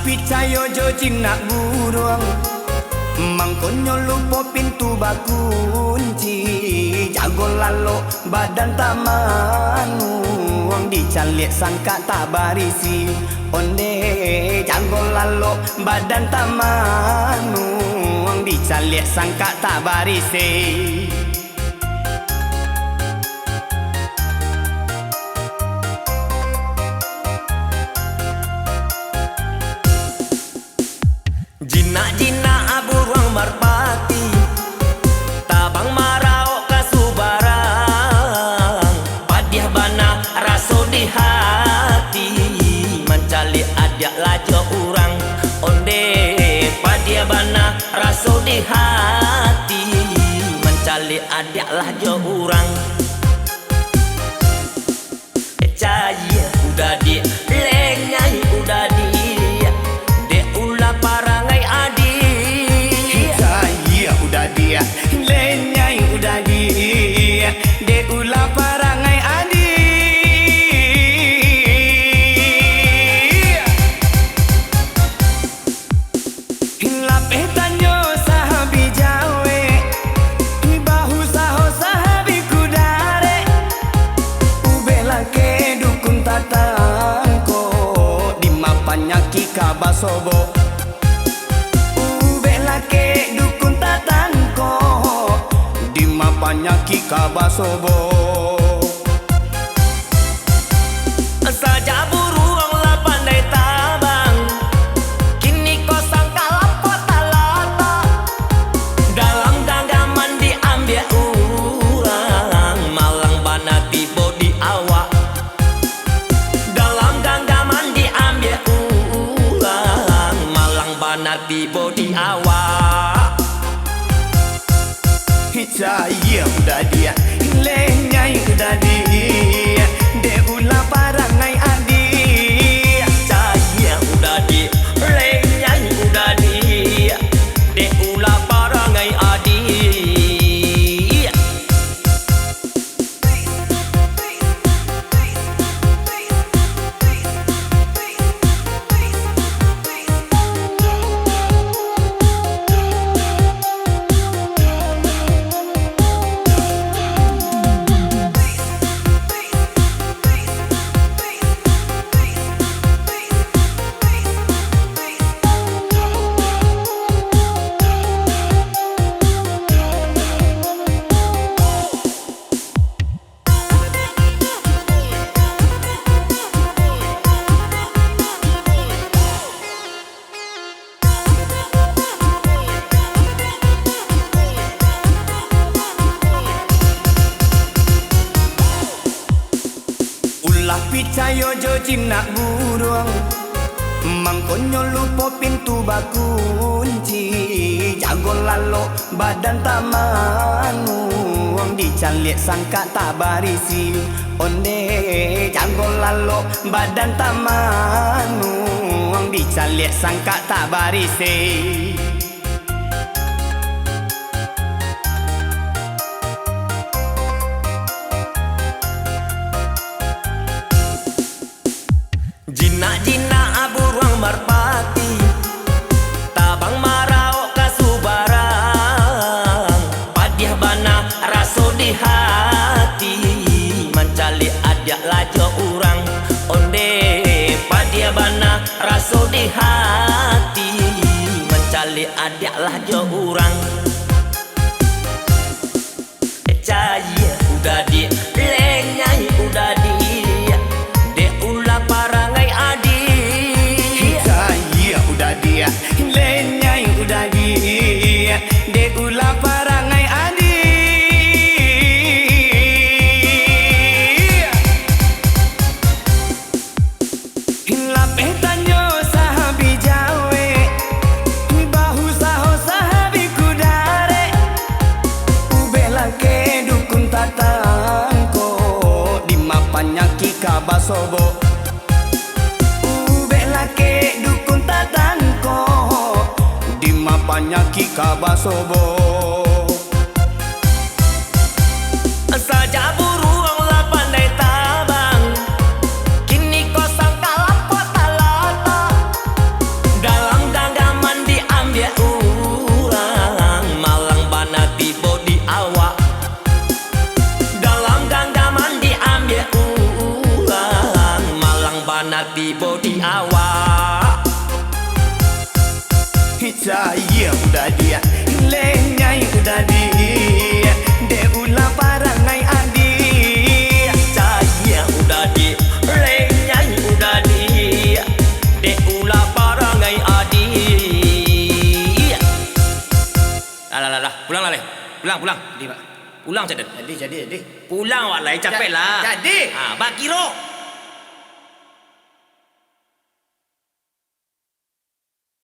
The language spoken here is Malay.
picayo jo jinak buruang mangkonyo lupa pintu bakunci jago lalo badan tamanu wong dicalik sangka tak barisi onde jago lalo badan tamanu wong dicalik sangka tak barisi. Jinak-jinak aburang marpati tabang marau kasubarang padiah bana raso di hati mencali ajak lajo urang onde padiah bana raso di hati mencali ajak lajo urang caya udah di lenyai udah di dia lenyai udah dia de ulah parangai adi lapeh tanyo sahabi jawe bahu saho sahabi kudare ubela ke dukun tatangko di mapanya kika basobo ubela ke dukun tatangko di mapanya kika basobo saja buruang lah pandai tabang kini kau sangka lapor talata dalam genggaman diambil urang malang bana tibo di awak dalam genggaman diambil urang malang bana tibo di awak. Caya udah dia lenyai udah dia de ulah parangai adi caya udah dia lenyai udah dia de ulah parangai adi. Ulah picayo jo jinak buruang mangkonyo lupa pintu bakunci jago lalo badan tamanu wong dicalik sangka tak barisi onde jago lalo badan tamanu wong dicalik sangka tak barisi. Jinak-jinak aburang marpati tabang marau kasubarang padiah bana raso di hati mencali ajak lajo urang onde padiah bana raso di hati mencali ajak lajo urang caya udah di lenyai udah di dia lenyai udah dia de ulah parangai adi lapeh tanyo sahabi jawe bahu saho sahabi kudare ubela ke dukun tatangko di mapanya kika basobo ubela ke dukun tatangko di mapanya kika basobo saja buruang lah pandai tabang kini kau sangka lapor talata Mana tiba di awak Cahaya udah dia Lenyai udah dia De ulah parangai adi Cahaya udah dia Lenyai udah dia De ulah parangai adi Dah pulang lah leh Pulang Jadi, Pak. Pulang cadet Jadi. Pulang wak lai capek lah Jadi. Bak kira